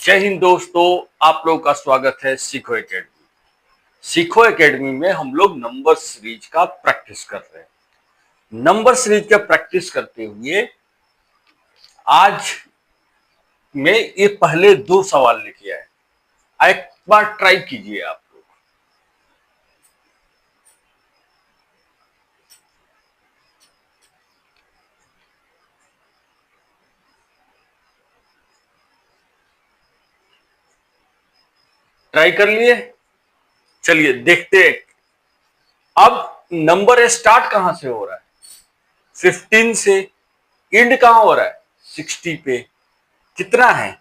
जय हिंद दोस्तों, आप लोगों का स्वागत है सीखो एकेडमी। सीखो एकेडमी में हम लोग नंबर सीरीज का प्रैक्टिस कर रहे हैं। नंबर सीरीज का प्रैक्टिस करते हुए आज मैं ये पहले दो सवाल लेके आए। एक बार ट्राई कीजिए आप लोग। ट्राई कर लिए? चलिए देखते हैं। अब नंबर स्टार्ट कहां से हो रहा है? 15 से। एंड कहां हो रहा है? 60 पे। कितना है?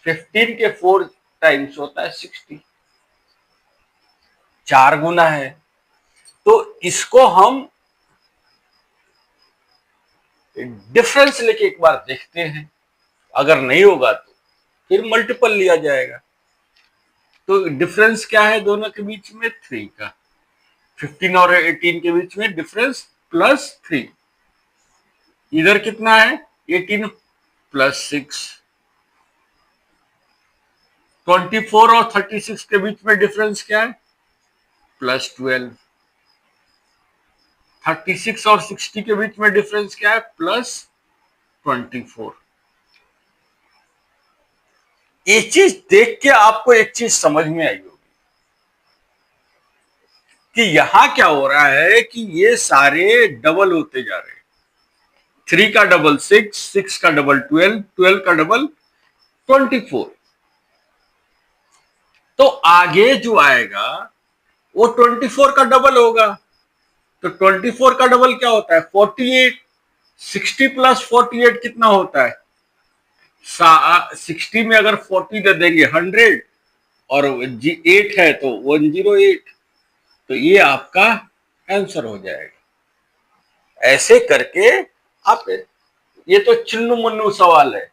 15 के 4 टाइम्स होता है 60। 4 गुना है। तो इसको हम डिफरेंस लेके एक बार देखते हैं। अगर नहीं होगा तो फिर मल्टीपल लिया जाएगा। तो डिफरेंस क्या है दोनों के बीच में? 3 का। 15 और 18 के बीच में डिफरेंस +3। इधर कितना है? 18 +6। 24 और 36 के बीच में डिफरेंस क्या है? +12। 36 और 60 के बीच में डिफरेंस क्या है? +24। ये चीज देख के आपको एक चीज समझ में आई होगी कि यहां क्या हो रहा है कि ये सारे डबल होते जा रहे हैं। 3 का डबल 6, 6 का डबल 12, 12 का डबल 24। तो आगे जो आएगा वो 24 का डबल होगा। तो 24 का डबल क्या होता है? 48। 60 + 48 कितना होता है? 60 में अगर 40 दे देंगे 100 और 8 है तो 108। तो ये आपका आंसर हो जाएगा। ऐसे करके आप, ये तो चिन्नू मुन्नू सवाल है।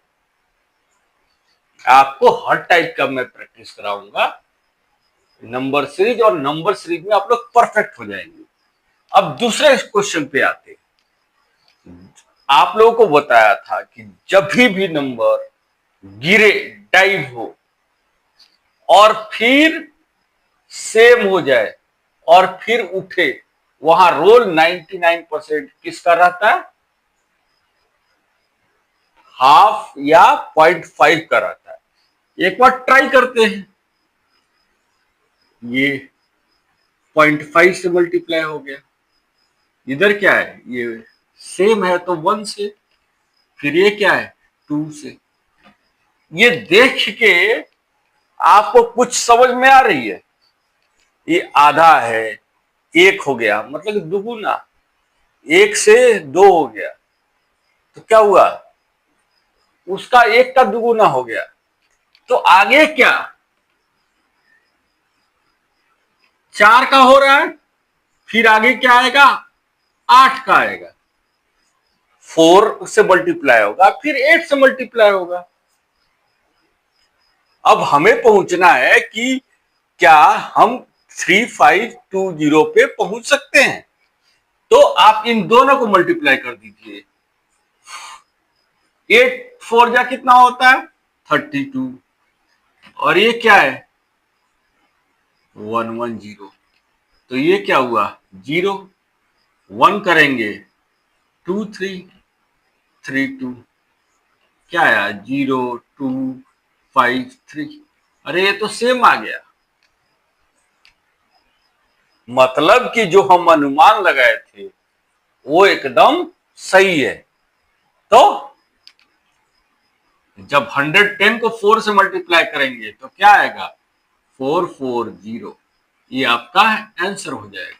आपको हर टाइप का मैं प्रैक्टिस कराऊंगा नंबर सीरीज, और नंबर सीरीज में आप लोग परफेक्ट हो जाएंगे। अब दूसरे क्वेश्चन पे आते हैं। आप लोगों को बताया था कि जब भी नंबर गिरे, डाइव हो और फिर सेम हो जाए और फिर उठे, वहां रोल 99% किसका रहता है? हाफ या 0.5 का रहता है। एक बार ट्राई करते हैं। ये 0.5 से मल्टीप्लाई हो गया। इधर क्या है? ये सेम है तो 1 से। फिर ये क्या है? 2 से। ये देख के आपको कुछ समझ में आ रही है? ये आधा है, 1 हो गया, मतलब दुगुना। 1 से 2 हो गया तो क्या हुआ? उसका 1 का दुगुना हो गया। तो आगे क्या? 4 का हो रहा है, फिर आगे क्या आएगा? 8 का आएगा। 4 से मल्टीप्लाई होगा, फिर 8 से मल्टीप्लाई होगा। अब हमें पहुंचना है कि क्या हम 3520 पे पहुंच सकते हैं। तो आप इन दोनों को मल्टीप्लाई कर दीजिए। 8 4 जा कितना होता है? 32। और ये क्या है? 110। तो ये क्या हुआ? 0। 1 करेंगे 2 3 3 2। क्या आया? 0 2 5 3। अरे ये तो सेम आ गया। मतलब कि जो हम अनुमान लगाए थे वो एकदम सही है। तो जब 110 को 4 से मल्टीप्लाई करेंगे तो क्या आएगा? 440। ये आपका आंसर हो जाएगा।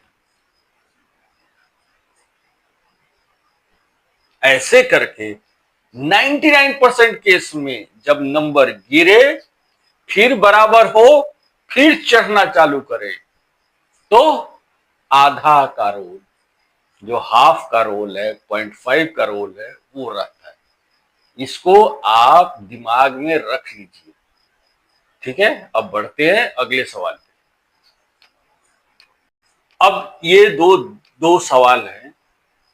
ऐसे करके 99% केस में जब नंबर गिरे, फिर बराबर हो, फिर चढ़ना चालू करे, तो आधा का रोल, जो हाफ का रोल है, 0.5 का रोल है, वो रहता है। इसको आप दिमाग में रख लीजिए। ठीक है, अब बढ़ते हैं अगले सवाल पे। अब ये दो दो सवाल हैं,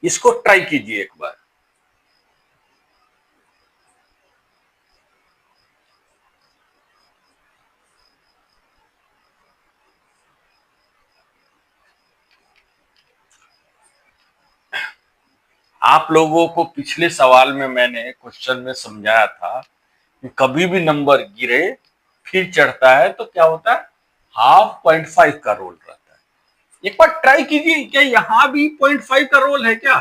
इसको ट्राई कीजिए एक बार। आप लोगों को पिछले सवाल में मैंने क्वेश्चन में समझाया था कि कभी भी नंबर गिरे फिर चढ़ता है तो क्या होता है, 0.5 का रोल रहता है। एक बार ट्राई कीजिए, क्या यहां भी 0.5 का रोल है क्या?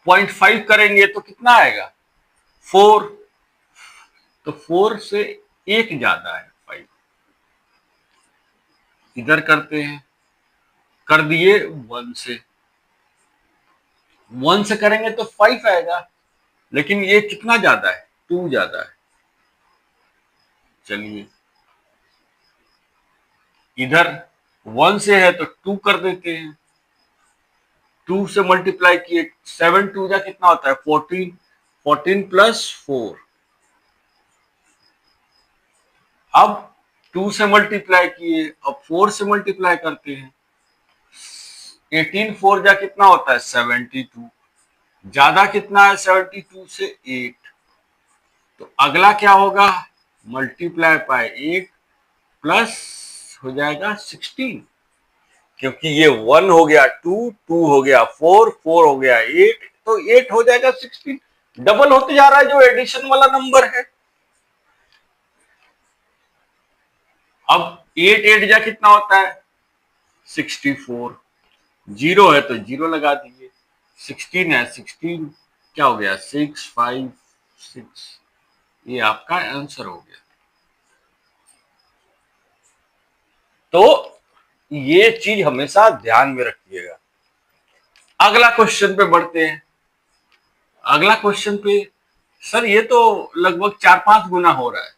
0.5 करेंगे तो कितना आएगा, 4। तो 4 से एक ज्यादा है 5। इधर करते हैं, कर दिए 1 से, 1 से करेंगे तो 5 आएगा, लेकिन ये कितना ज्यादा है, 2 ज्यादा है। चलिए इधर 1 से है तो 2 कर देते हैं, 2 से मल्टीप्लाई किए, 7 2 जा कितना होता है, 14, 14 प्लस 4। अब 2 से मल्टीप्लाई किए, अब 4 से मल्टीप्लाई करते हैं, 18 4 जा कितना होता है, 72। ज्यादा कितना है 72 से, 8। तो अगला क्या होगा, मल्टीप्लाई बाय 8 प्लस हो जाएगा 16, क्योंकि ये 1 हो गया 2, 2 हो गया 4, 4 हो गया 8, तो 8 हो जाएगा 16। डबल होते जा रहा है जो एडिशन वाला नंबर है। अब 8 8 जा कितना होता है, 64। जीरो है तो जीरो लगा दीजिए, 16 है 16, क्या हो गया, 6 5 6। ये आपका आंसर हो गया। तो ये चीज हमेशा ध्यान में रखिएगा। अगला क्वेश्चन पे बढ़ते हैं। अगला क्वेश्चन पे, सर ये तो लगभग 4-5 गुना हो रहा है,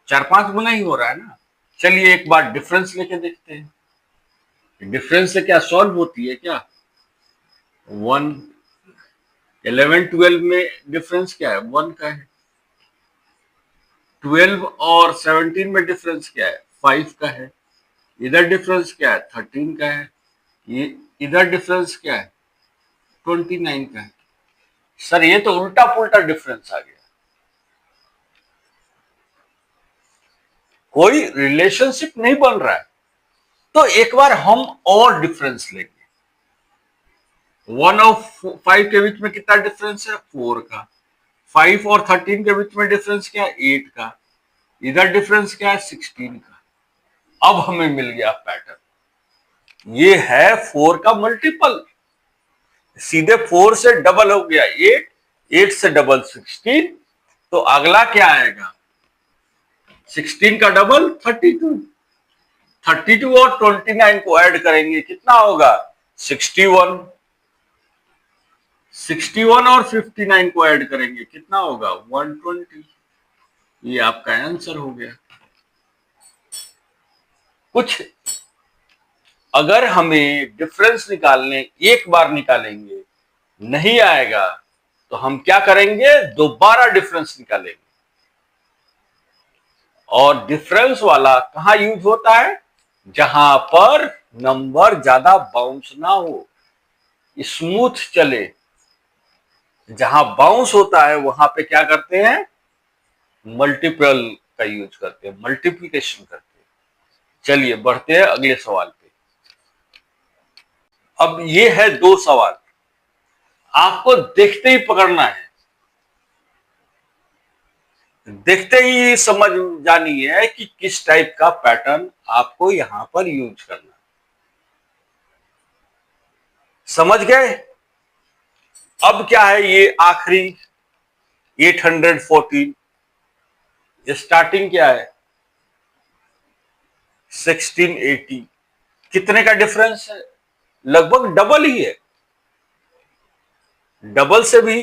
4-5 गुना ही हो रहा है ना। चलिए एक बार डिफरेंस लेके देखते हैं, डिफरेंस से क्या सॉल्व होती है क्या। 1 11 12 में डिफरेंस क्या है, 1 का है। 12 और 17 में डिफरेंस क्या है, 5 का है। इधर डिफरेंस क्या है, 13 का है। ये इधर डिफरेंस क्या है, 29 का है। सर ये तो उल्टा पुल्टा डिफरेंस आ गया, कोई रिलेशनशिप नहीं बन रहा है। तो एक बार हम और डिफरेंस लेंगे। 1 और 5 के बीच में कितना डिफरेंस है, 4 का। 5 और 13 के बीच में डिफरेंस क्या है, 8 का। इधर डिफरेंस क्या है, 16 का। अब हमें मिल गया पैटर्न, ये है 4 का मल्टीपल। सीधे 4 से डबल हो गया 8, 8 से डबल 16। तो अगला क्या आएगा, 16 का डबल 32। 32 और 29 को ऐड करेंगे कितना होगा, 61। 61 और 59 को ऐड करेंगे कितना होगा, 120। ये आपका आंसर हो गया। कुछ अगर हमें डिफरेंस निकालने एक बार निकालेंगे नहीं आएगा तो हम क्या करेंगे, दोबारा डिफरेंस निकालेंगे। और डिफरेंस वाला कहां यूज होता है, जहां पर नंबर ज्यादा बाउंस ना हो, स्मूथ चले। जहां बाउंस होता है वहां पे क्या करते हैं, मल्टीपल का यूज करते हैं, मल्टीप्लिकेशन करते हैं। चलिए बढ़ते हैं अगले सवाल पे। अब ये है 2 सवाल, आपको देखते ही पकड़ना है, देखते ही समझ जानी है कि किस टाइप का पैटर्न आपको यहां पर यूज करना है। समझ गए। अब क्या है, ये आखिरी 814, स्टार्टिंग क्या है 1680। कितने का डिफरेंस है, लगभग डबल ही है, डबल से भी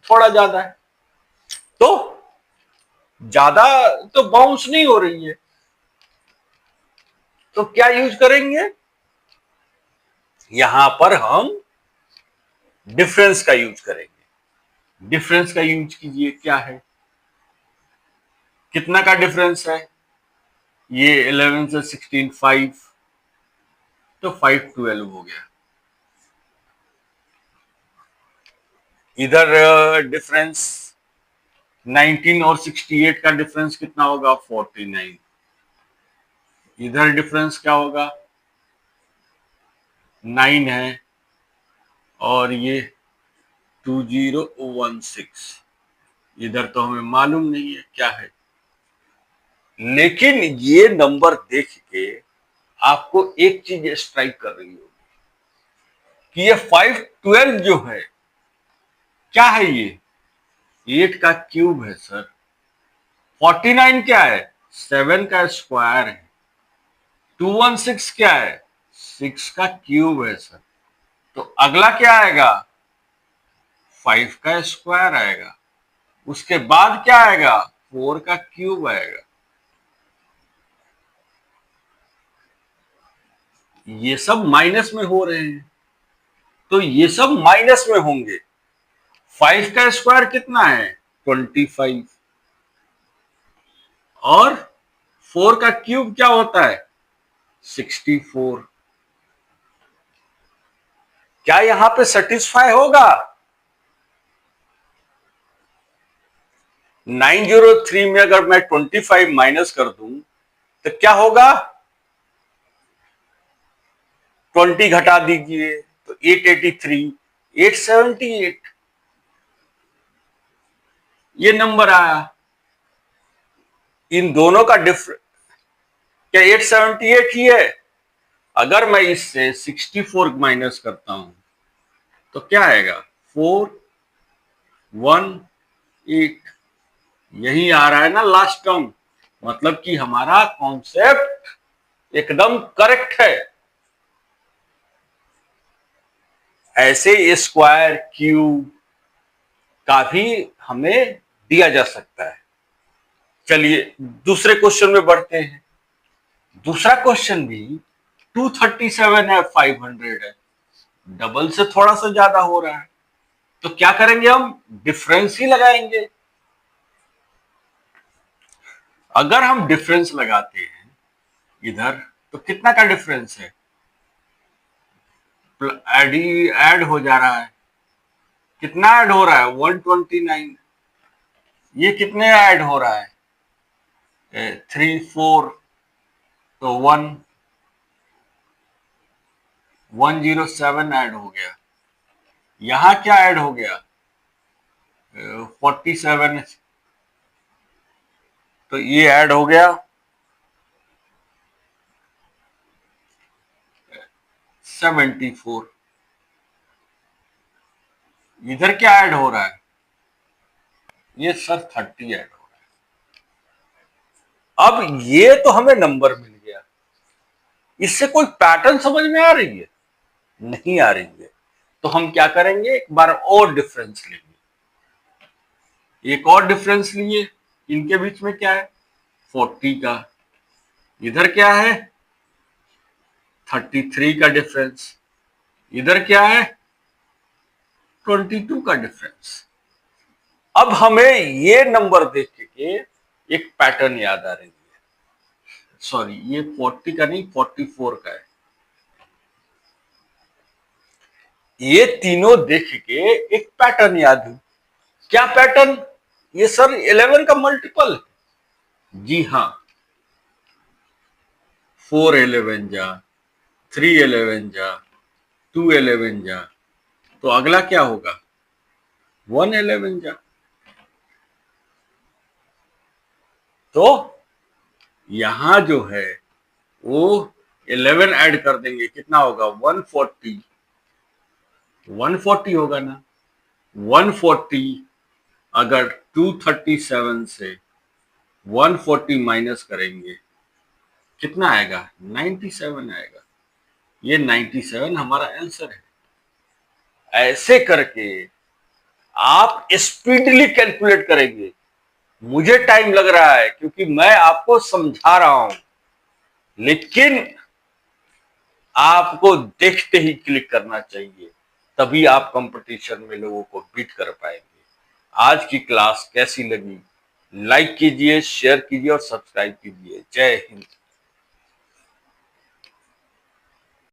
थोड़ा ज्यादा है। तो ज्यादा तो बाउंस नहीं हो रही है, तो क्या यूज करेंगे, यहां पर हम डिफरेंस का यूज करेंगे। डिफरेंस का यूज कीजिए, क्या है, कितना का डिफरेंस है, ये 11 से 16 5, तो 5 12 हो गया। इधर डिफरेंस 19 और 68 का डिफरेंस कितना होगा, 49। इधर डिफरेंस क्या होगा, 9 है और ये 2016, इधर तो हमें मालूम नहीं है क्या है, लेकिन ये नंबर देख के आपको एक चीज स्ट्राइक कर रही होगी कि ये 512 जो है क्या है, ये 8 का क्यूब है सर। 49 क्या है, 7 का स्क्वायर है। 216 क्या है, 6 का क्यूब है सर। तो अगला क्या आएगा, 5 का स्क्वायर आएगा। उसके बाद क्या आएगा, 4 का क्यूब आएगा। ये सब माइनस में हो रहे हैं, तो ये सब माइनस में होंगे। 5 का स्क्वायर कितना है, 25, और 4 का क्यूब क्या होता है, 64। क्या यहां पे सेटिस्फाई होगा, 903 में अगर मैं 25 माइनस कर दूं तो क्या होगा, 20 घटा दीजिए तो 883, 878 ये नंबर आया। इन दोनों का डिफरेंस क्या 878 ही है। अगर मैं इससे 64 माइनस करता हूं तो क्या आएगा, 418, यही आ रहा है ना लास्ट टर्म। मतलब कि हमारा कॉन्सेप्ट एकदम करेक्ट है। ऐसे स्क्वायर क्यूब का भी हमें दिया जा सकता है। चलिए दूसरे क्वेश्चन में बढ़ते हैं। दूसरा क्वेश्चन भी 237 है, 500 है, डबल से थोड़ा सा ज्यादा हो रहा है। तो क्या करेंगे, हम डिफरेंस ही लगाएंगे। अगर हम डिफरेंस लगाते हैं इधर तो कितना का डिफरेंस है, ऐड हो जा रहा है। कितना ऐड हो रहा है, 129। ये कितने ऐड हो रहा है, 3 4, तो 107 ऐड हो गया। यहां क्या ऐड हो गया, 47, तो ये ऐड हो गया 74। इधर क्या ऐड हो रहा है, ये सर 30 ऐड हो रहा है। अब ये तो हमें नंबर मिल गया, इससे कोई पैटर्न समझ में आ रही है, नहीं आ रही है। तो हम क्या करेंगे, एक बार और डिफरेंस लेंगे। एक और डिफरेंस लिए, इनके बीच में क्या है, 40 का। इधर क्या है, 33 का डिफरेंस। इधर क्या है, 22 का डिफरेंस। अब हमें ये नंबर देख के एक पैटर्न याद आ रही है। सॉरी, ये 40 का नहीं, 44 का है। ये तीनों देख के एक पैटर्न याद है। क्या पैटर्न, ये सर 11 का मल्टीपल। जी हाँ, 4 11 जा, 3 11 जा, 2 11 जा, तो अगला क्या होगा, 1 11 जा। तो यहां जो है वो 11 ऐड कर देंगे, कितना होगा, 140। 140 होगा ना, 140। अगर 237 से 140 माइनस करेंगे कितना आएगा, 97 आएगा। ये 97 हमारा आंसर है। ऐसे करके आप स्पीडली कैलकुलेट करेंगे। मुझे टाइम लग रहा है क्योंकि मैं आपको समझा रहा हूं, लेकिन आपको देखते ही क्लिक करना चाहिए, तभी आप कंपटीशन में लोगों को बीट कर पाएंगे। आज की क्लास कैसी लगी, लाइक कीजिए, शेयर कीजिए और सब्सक्राइब कीजिए। जय हिंद।